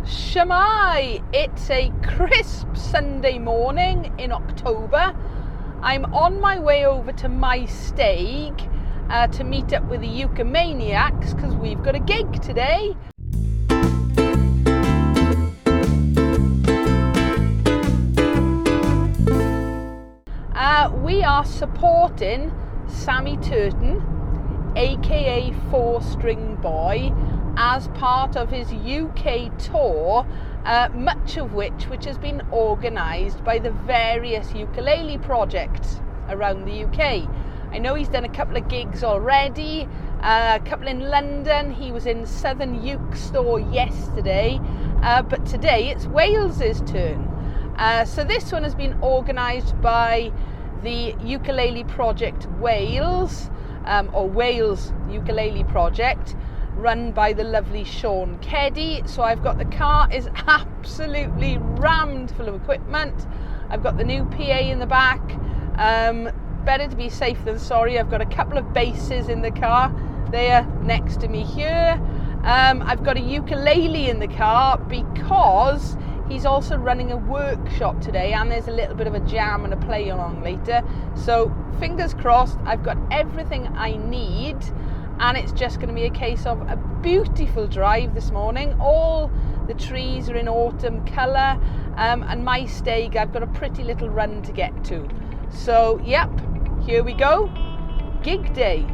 Shemai! It's a crisp Sunday morning in October. I'm on my way over to Maesteg to meet up with the Ukumaniacs because we've got a gig today. We are supporting Sammy Turton, aka 4StringBoy, as part of his UK tour, much of which has been organised by the various ukulele projects around the UK. I know he's done a couple of gigs already, a couple in London. He was in Southern Uke store yesterday, but today it's Wales's turn. So this one has been organised by the Ukulele Project Wales, or Wales Ukulele Project, run by the lovely Sean Keddy. So I've got the car is absolutely rammed full of equipment. I've got the new PA in the back. Better to be safe than sorry. I've got a couple of basses in the car. They are next to me here. I've got a ukulele in the car because he's also running a workshop today, and there's a little bit of a jam and a play along later. So fingers crossed, I've got everything I need, and it's just going to be a case of a beautiful drive this morning. All the trees are in autumn colour, and Maesteg, I've got a pretty little run to get to. So yep, here we go, gig day.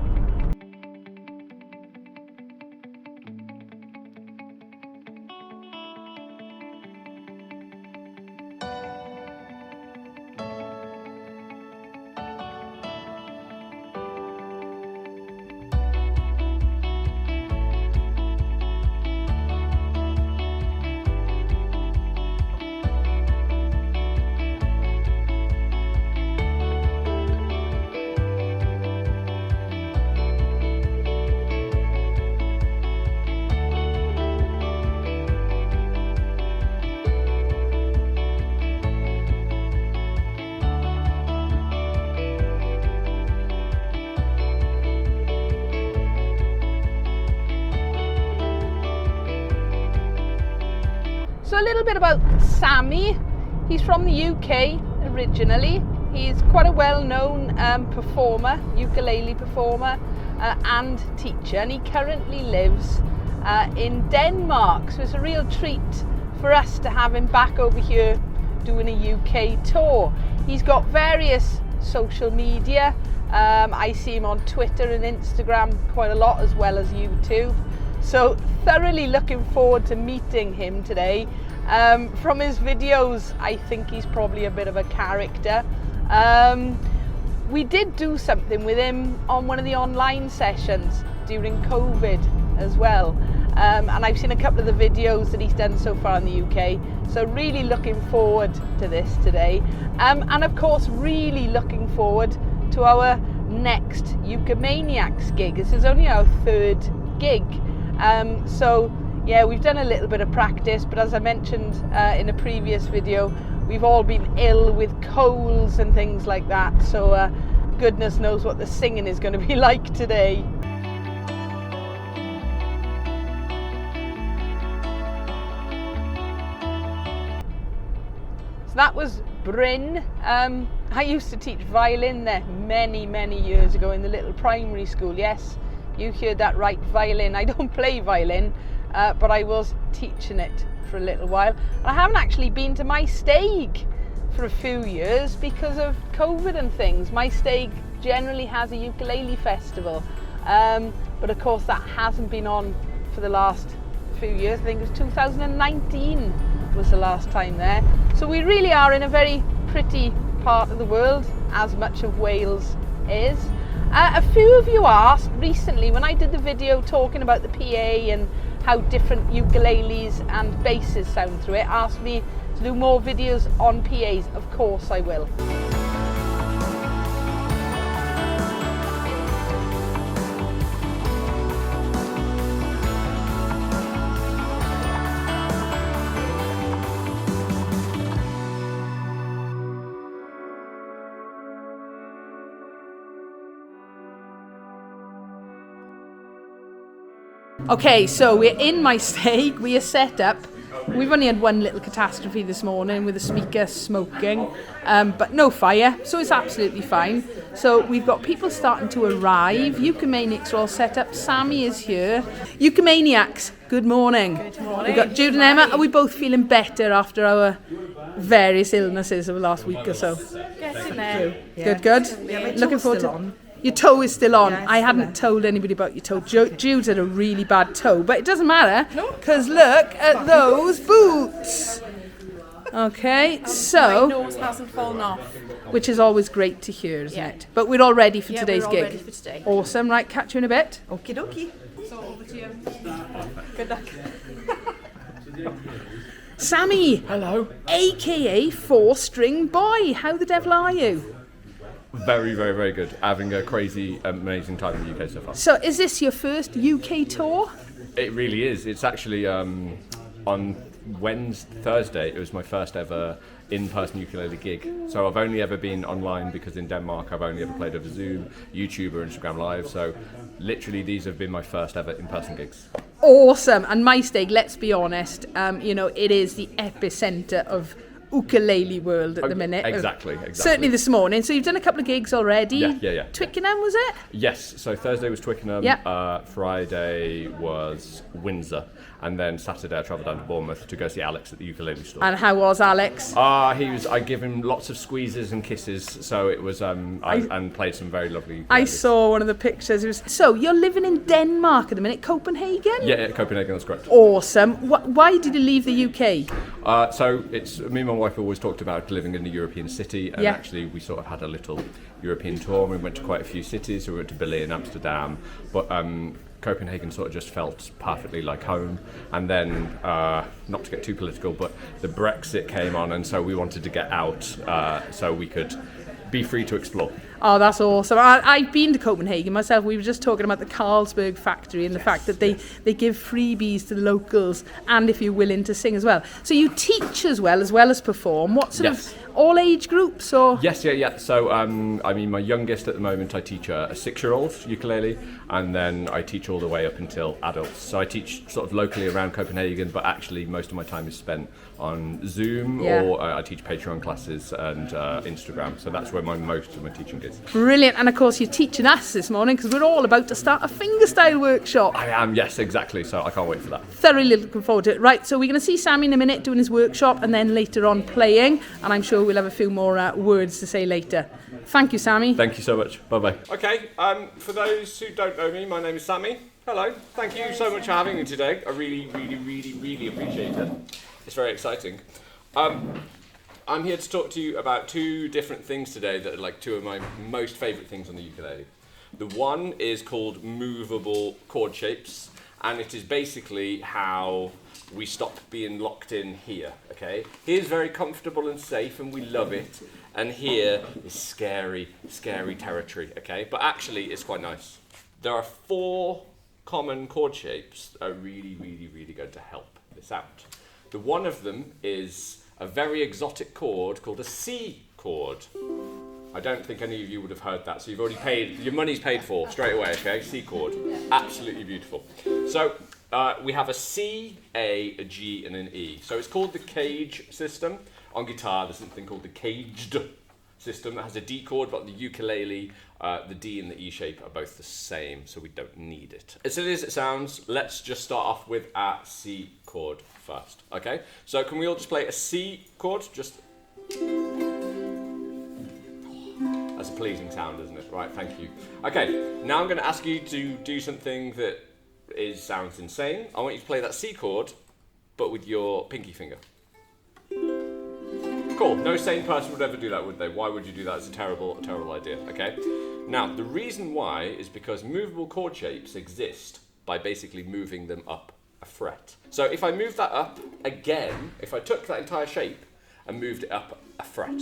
So a little bit about Sammy. He's from the UK originally. He's quite a well-known performer, ukulele performer and teacher, and he currently lives in Denmark. So it's a real treat for us to have him back over here doing a UK tour. He's got various social media. I see him on Twitter and Instagram quite a lot, as well as YouTube. So thoroughly looking forward to meeting him today. From his videos, I think he's probably a bit of a character. We did do something with him on one of the online sessions during COVID as well. And I've seen a couple of the videos that he's done so far in the UK. So really looking forward to this today. And of course, really looking forward to our next Ukumaniacs gig. This is only our third gig. So yeah, we've done a little bit of practice, but as I mentioned in a previous video, we've all been ill with colds and things like that. So goodness knows what the singing is going to be like today. So that was Bryn. I used to teach violin there many years ago in the little primary school. Yes, you heard that right, violin. I don't play violin, but I was teaching it for a little while. And I haven't actually been to Maesteg for a few years because of COVID and things. Maesteg generally has a ukulele festival, but of course that hasn't been on for the last few years. I think it was 2019 was the last time there. So we really are in a very pretty part of the world, as much of Wales is. A few of you asked recently, when I did the video talking about the PA and how different ukuleles and basses sound through it, asked me to do more videos on PAs. Of course I will. Okay, so we're in Maesteg. We are set up. We've only had one little catastrophe this morning with the speaker smoking, but no fire, so it's absolutely fine. So we've got people starting to arrive. Ukumaniacs are all set up. Sammy is here. Ukumaniacs, good morning. Good morning. We've got Jude and Emma. Are we both feeling better after our various illnesses of the last week or so? Getting there. Yeah. Good. Yeah, Looking forward to on. Your toe is still on. Yeah, I hadn't told anybody about your toe. Jude's had a really bad toe, but it doesn't matter because look at those boots. Okay, My so nose hasn't fallen off. which is always great to hear, isn't Yeah. it? But we're all ready for today's we're all gig. ready for today. Awesome. Right, catch you in a bit. Okie dokie. So over to you. Good luck. Sammy, Hello. aka 4StringBoy. How the devil are you? Very, very, very good. Having a crazy, amazing time in the UK so far. So, is this your first UK tour? It really is. It's actually on Thursday. It was my first ever in-person ukulele gig. So I've only ever been online because in Denmark I've only ever played over Zoom, YouTube or Instagram Live. So literally these have been my first ever in-person gigs. Awesome. And Maesteg, let's be honest, it is the epicenter of ukulele world at the minute. Exactly. Certainly this morning. So you've done a couple of gigs already. Yeah. Twickenham, was it? Yes, so Thursday was Twickenham, Friday was Windsor, and then Saturday I travelled down to Bournemouth to go see Alex at the ukulele store. And how was Alex? I give him lots of squeezes and kisses, so it was, and played some very lovely I ukuleles. saw one of the pictures. So you're living in Denmark at the minute, Copenhagen? Yeah, Copenhagen, that's correct. Awesome. Why did you leave the UK? So it's me and my wife always talked about living in a European city, and actually we sort of had a little European tour. We went to quite a few cities. We went to Berlin, Amsterdam, but Copenhagen sort of just felt perfectly like home. And then, not to get too political, but the Brexit came on, and so we wanted to get out so we could be free to explore. Oh, that's awesome. I've been to Copenhagen myself. We were just talking about the Carlsberg factory and the fact that they give freebies to the locals and if you're willing to sing as well. So you teach as well as perform. What sort of all age groups or? Yes. So, my youngest at the moment, I teach a 6-year-old ukulele, and then I teach all the way up until adults. So I teach sort of locally around Copenhagen, but actually most of my time is spent on Zoom or I teach Patreon classes and Instagram. So that's where most of my teaching is. Brilliant. And of course you're teaching us this morning because we're all about to start a fingerstyle workshop. I am, yes, exactly. So I can't wait for that. Thoroughly looking forward to it. Right, so we're going to see Sammy in a minute doing his workshop and then later on playing, and I'm sure we'll have a few more words to say later. Thank you, Sammy. Thank you so much. Bye-bye. Okay, for those who don't know me, my name is Sammy. Hello. Thank you so much for having me today. I really, really, really, really appreciate it. It's very exciting. I'm here to talk to you about two different things today that are like two of my most favourite things on the ukulele. The one is called movable chord shapes, and it is basically how we stop being locked in here, okay? Here's very comfortable and safe and we love it, and here is scary, scary territory, okay? But actually it's quite nice. There are 4 common chord shapes that are really, really, really going to help this out. The one of them is a very exotic chord called a C chord. I don't think any of you would have heard that, so you've already paid, your money's paid for straight away, okay? C chord, absolutely beautiful. So we have a C, a G and an E. So it's called the cage system. On guitar there's something called the caged system that has a D chord, but the ukulele, the D and the E shape are both the same, so we don't need it. As silly as it sounds, let's just start off with a C chord first, okay? So can we all just play a C chord? Just... That's a pleasing sound, isn't it? Right, thank you. Okay, now I'm going to ask you to do something that sounds insane. I want you to play that C chord, but with your pinky finger. Cool. No sane person would ever do that, would they? Why would you do that? It's a terrible, terrible idea, okay? Now, the reason why is because movable chord shapes exist by basically moving them up a fret. So if I move that up again, if I took that entire shape and moved it up a fret,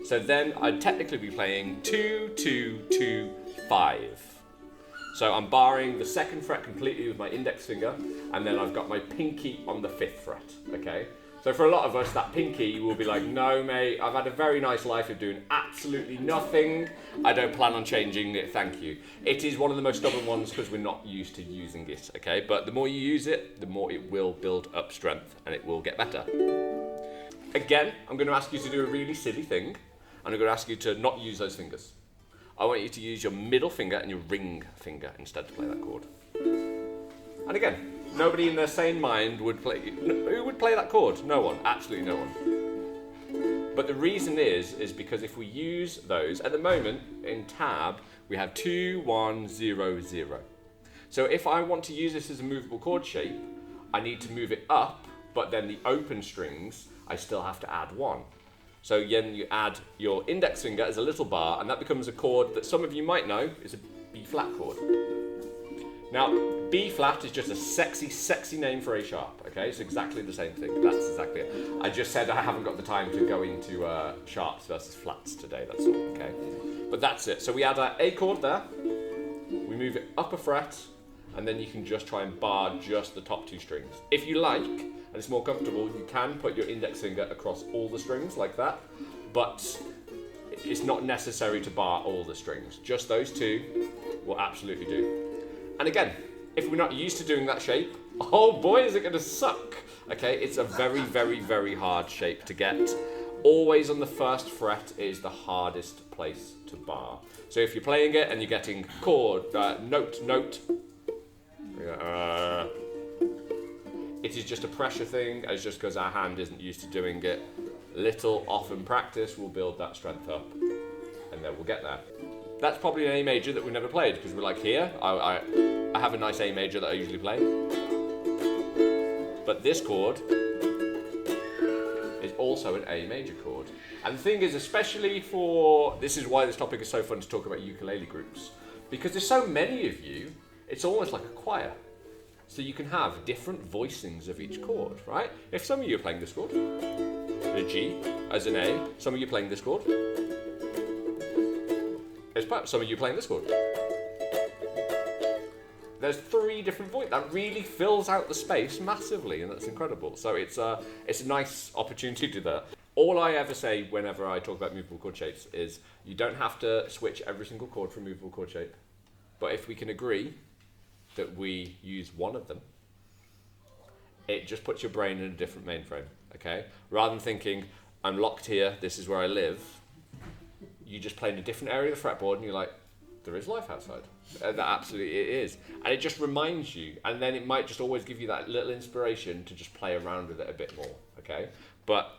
so then I'd technically be playing 2, 2, 2, 5. So I'm barring the 2nd fret completely with my index finger, and then I've got my pinky on the 5th fret, okay? So for a lot of us, that pinky will be like, no mate, I've had a very nice life of doing absolutely nothing. I don't plan on changing it, thank you. It is one of the most stubborn ones because we're not used to using it, okay? But the more you use it, the more it will build up strength and it will get better. Again, I'm going to ask you to do a really silly thing, and I'm going to ask you to not use those fingers. I want you to use your middle finger and your ring finger instead to play that chord. And again, nobody in their sane mind would play. Who would play that chord? No one. Absolutely no one. But the reason is because if we use those, at the moment in tab, we have 2, 1, 0, 0. So if I want to use this as a movable chord shape, I need to move it up, but then the open strings, I still have to add 1. So then you add your index finger as a little bar, and that becomes a chord that some of you might know is a B flat chord. Now, B flat is just a sexy, sexy name for A sharp, okay? It's exactly the same thing. That's exactly it. I just said I haven't got the time to go into sharps versus flats today, that's all, okay? But that's it. So we add our A chord there, we move it up a fret, and then you can just try and bar just the top 2 strings. If you like, and it's more comfortable, you can put your index finger across all the strings like that, but it's not necessary to bar all the strings. Just those 2 will absolutely do. And again, if we're not used to doing that shape, oh boy, is it going to suck. Okay, it's a very, very, very hard shape to get. Always on the first fret is the hardest place to bar. So if you're playing it and you're getting chord, note, note, it is just a pressure thing. It's just because our hand isn't used to doing it. Little, often practice will build that strength up, and then we'll get there. That's probably an A major that we've never played, because we're like here, I have a nice A major that I usually play. But this chord is also an A major chord. And the thing is, especially this is why this topic is so fun to talk about ukulele groups, because there's so many of you, it's almost like a choir. So you can have different voicings of each chord, right? If some of you are playing this chord, a G as an A, some of you are playing this chord, there's perhaps some of you playing this chord. There's 3 different voices. That really fills out the space massively, and that's incredible. So it's a nice opportunity to do that. All I ever say whenever I talk about movable chord shapes is you don't have to switch every single chord for a movable chord shape. But if we can agree that we use one of them, it just puts your brain in a different mainframe, okay? Rather than thinking, I'm locked here, this is where I live, you just play in a different area of the fretboard and you're like, there is life outside. That absolutely it is. And it just reminds you, and then it might just always give you that little inspiration to just play around with it a bit more, okay? But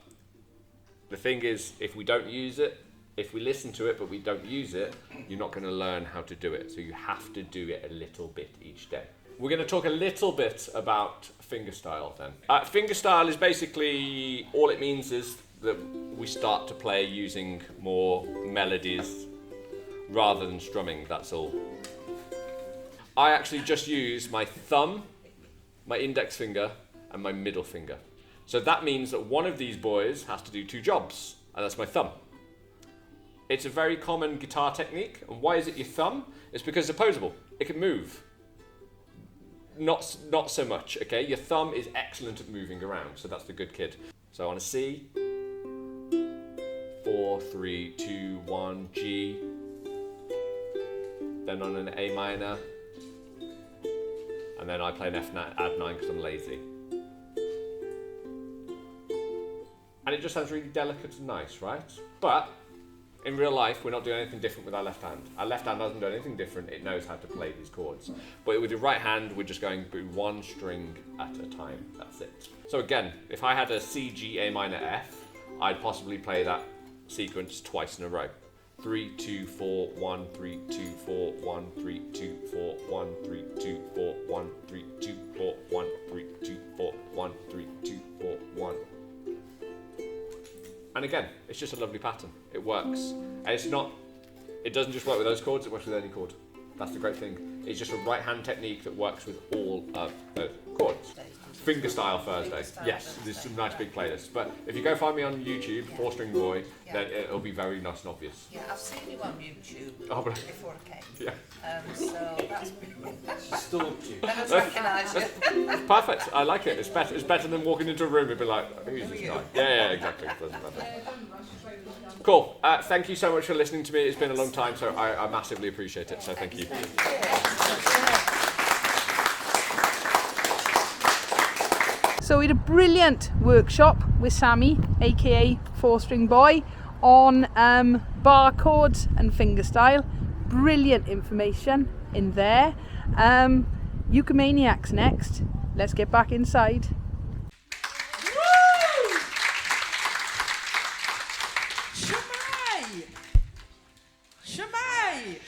the thing is, if we don't use it, if we listen to it but we don't use it, you're not going to learn how to do it. So you have to do it a little bit each day. We're going to talk a little bit about fingerstyle then. Fingerstyle is basically, all it means is that we start to play using more melodies rather than strumming, that's all. I actually just use my thumb, my index finger, and my middle finger. So that means that one of these boys has to do 2 jobs, and that's my thumb. It's a very common guitar technique, and why is it your thumb? It's because it's opposable. It can move. Not so much, okay? Your thumb is excellent at moving around, so that's the good kid. So on a C, 4, 3, 2, 1, G, then on an A minor, and then I play an F add 9 because I'm lazy. And it just sounds really delicate and nice, right? But in real life, we're not doing anything different with our left hand. Our left hand doesn't do anything different, it knows how to play these chords. But with your right hand, we're just going through 1 string at a time, that's it. So again, if I had a C, G, A minor, F, I'd possibly play that sequence twice in a row. 3, 2, 4, 1, 3, 2, 4, 1, 3, 2, 4, 1, 3, 2, 4, 1, 3, 2, 4, 1, 3, 2, 4, 1, 3, 2, 4, 1. And again, it's just a lovely pattern. It works. And it doesn't just work with those chords, it works with any chord. That's the great thing. It's just a right hand technique that works with all of those chords. Fingerstyle Thursday. Yes, there's some nice big playlists. But if you go find me on YouTube, 4StringBoy, then it'll be very nice and obvious. Yeah, I've seen you on YouTube before I came. Yeah. So that's Stalked you. I recognise you. It's perfect. I like it. It's better than walking into a room and be like, who's this guy? Yeah, exactly. Doesn't matter. Cool. Thank you so much for listening to me. It's been a long time, so I massively appreciate it. So thank you. So we had a brilliant workshop with Sammy, aka 4StringBoy, on barcodes and fingerstyle. Brilliant information in there. Ukumaniacs next. Let's get back inside. Shemai! Shemai!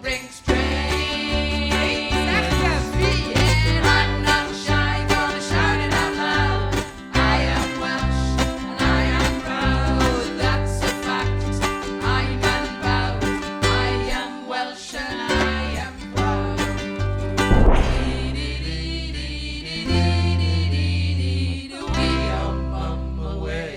spring, spring. Yeah, I'm not shy, gonna shout it out loud. I am Welsh and I am proud. That's a fact. I'm unbowed. I am Welsh and I am proud. We am away.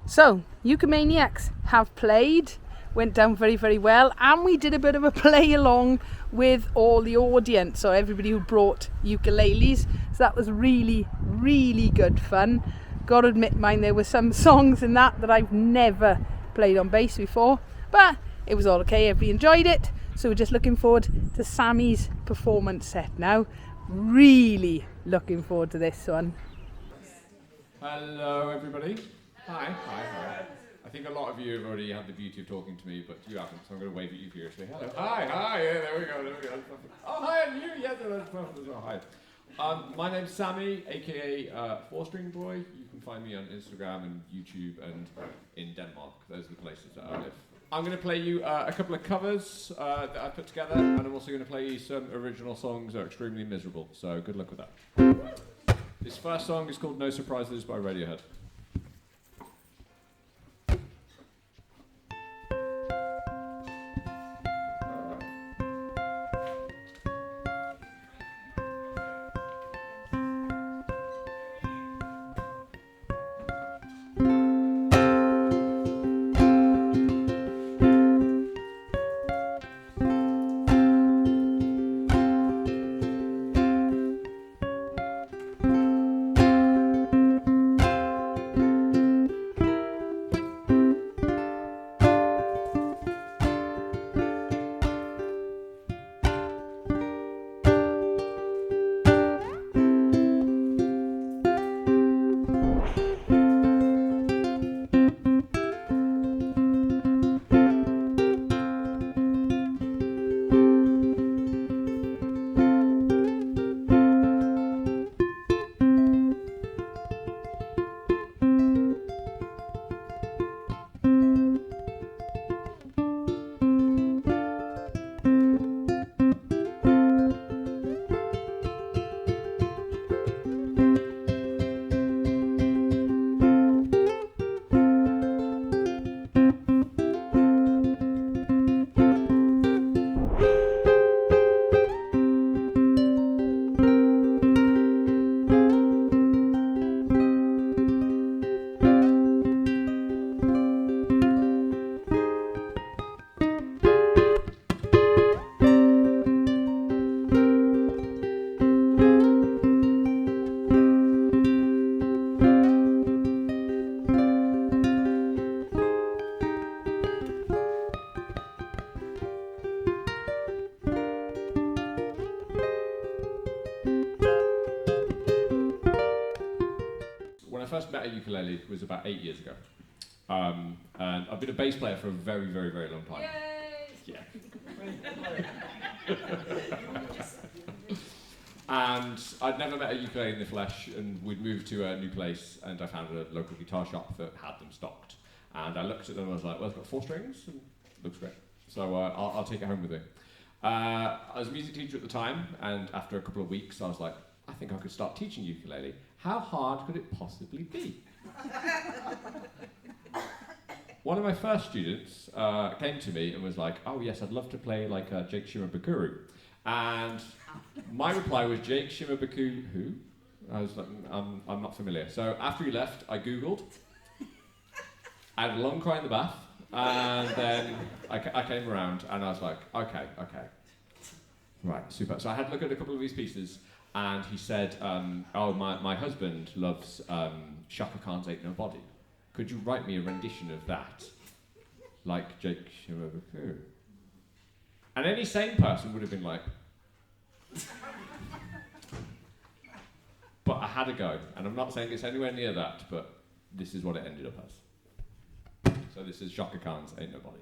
So, Ukumaniacs have played, went down very, very well, and we did a bit of a play along with all the audience, so everybody who brought ukuleles. So that was really, really good fun. Gotta admit, there were some songs in that I've never played on bass before, but it was all okay, everybody enjoyed it. So we're just looking forward to Sammy's performance set now. Really looking forward to this one. Hello, everybody. Hi. I think a lot of you have already had the beauty of talking to me, but you haven't, so I'm going to wave at you furiously. Hello. Hi. Yeah, there we go. Oh, hi, and you. Yeah, that's perfect as well. Hi. My name's Sammy, aka 4StringBoy. You can find me on Instagram and YouTube and in Denmark. Those are the places that I live. I'm going to play you a couple of covers that I put together, and I'm also going to play you some original songs that are extremely miserable. So good luck with that. This first song is called No Surprises by Radiohead. First met a ukulele was about 8 years ago, and I've been a bass player for a very, very, very long time. Yay! Yeah. And I'd never met a ukulele in the flesh, and we'd moved to a new place, and I found a local guitar shop that had them stocked. And I looked at them and I was like, well, it's got 4 strings, and it looks great. So I'll take it home with me. I was a music teacher at the time, and after a couple of weeks, I was like, I think I could start teaching ukulele. How hard could it possibly be? One of my first students came to me and was like, oh yes, I'd love to play like Jake Shimabukuro. And my reply was, Jake Shimabukuro, who? I was like, I'm not familiar. So after he left, I Googled. I had a long cry in the bath, and then I came around and I was like, okay. Right, super. So I had a look at a couple of these pieces, and he said, oh, my husband loves Shaka Khan's Ain't Nobody. Could you write me a rendition of that? Like Jake Shimabukuro. And any sane person would have been like, but I had a go, and I'm not saying it's anywhere near that, but this is what it ended up as. So this is Shaka Khan's Ain't Nobody.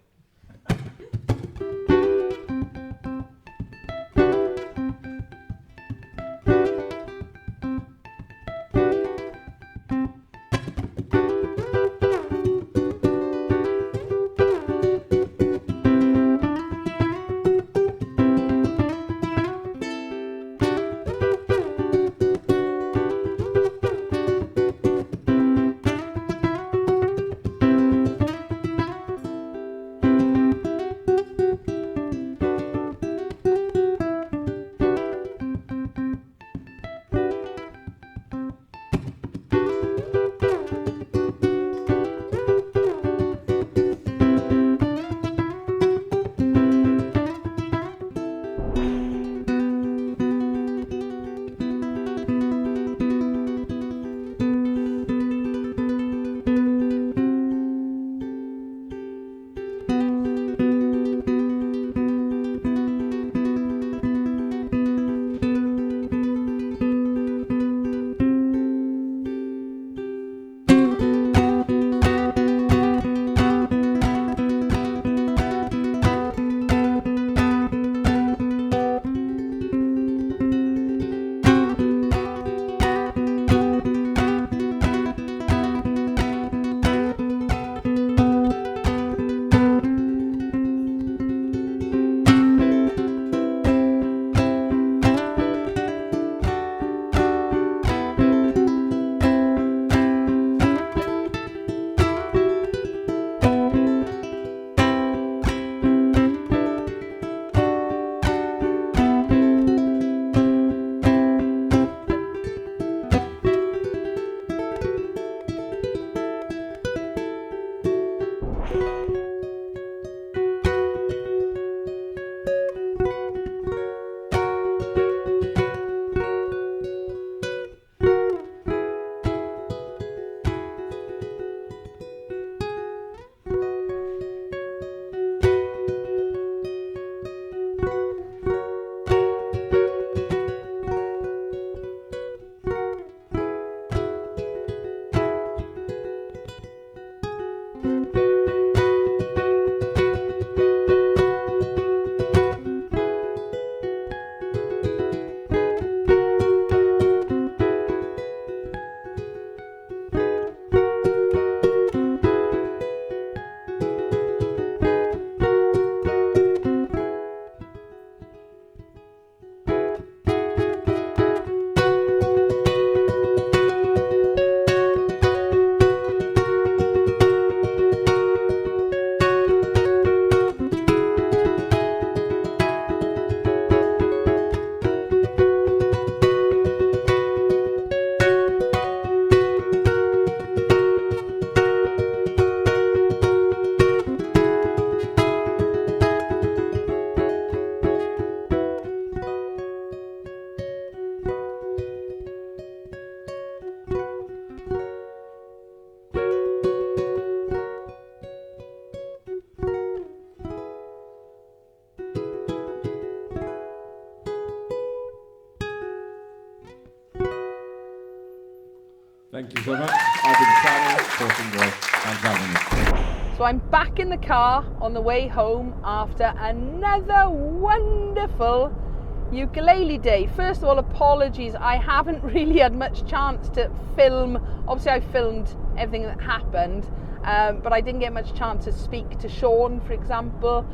Thank you so much. I've been Sammy Turton. Thanks for having me. So I'm back in the car on the way home after another wonderful ukulele day. First of all, apologies, I haven't really had much chance to film. Obviously I filmed everything that happened, but I didn't get much chance to speak to Sean, for example,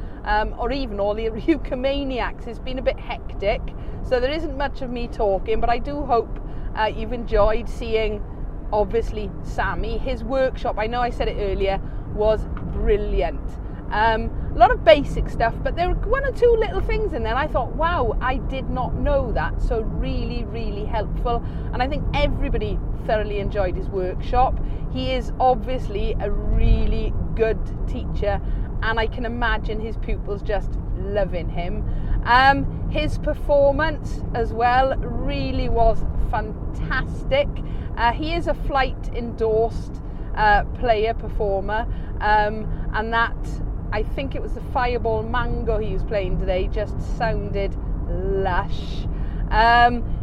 or even all the Ukumaniacs. It's been a bit hectic, so there isn't much of me talking, but I do hope you've enjoyed seeing, obviously, Sammy. His workshop, I know I said it earlier, was brilliant. A lot of basic stuff, but there were one or two little things in there and I thought, wow, I did not know that. So really, really helpful, and I think everybody thoroughly enjoyed his workshop. He is obviously a really good teacher, and I can imagine his pupils just loving him. His performance as well really was fantastic. He is a flight endorsed player performer, and that, I think it was the Fireball Mango he was playing today, just sounded lush.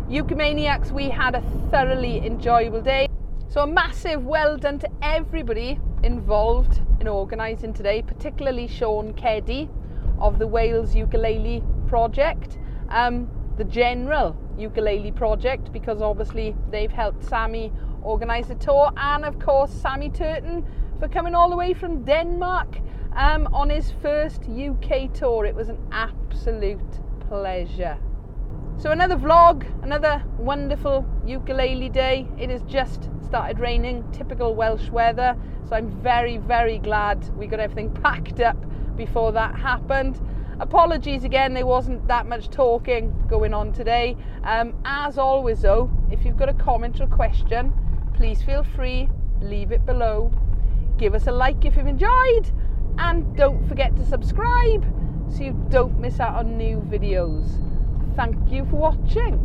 Ukumaniacs, we had a thoroughly enjoyable day. So a massive well done to everybody involved in organising today, particularly Sean Keddy of the Wales Ukulele Project, the general Ukulele Project, because obviously they've helped Sammy organise the tour, and of course Sammy Turton for coming all the way from Denmark on his first UK tour. It was an absolute pleasure. So another vlog, another wonderful ukulele day. It has just started raining, typical Welsh weather, so I'm very, very glad we got everything packed up before that happened. Apologies again, there wasn't that much talking going on today. As always though, if you've got a comment or a question, please feel free, leave it below. Give us a like if you've enjoyed, and don't forget to subscribe so you don't miss out on new videos. Thank you for watching.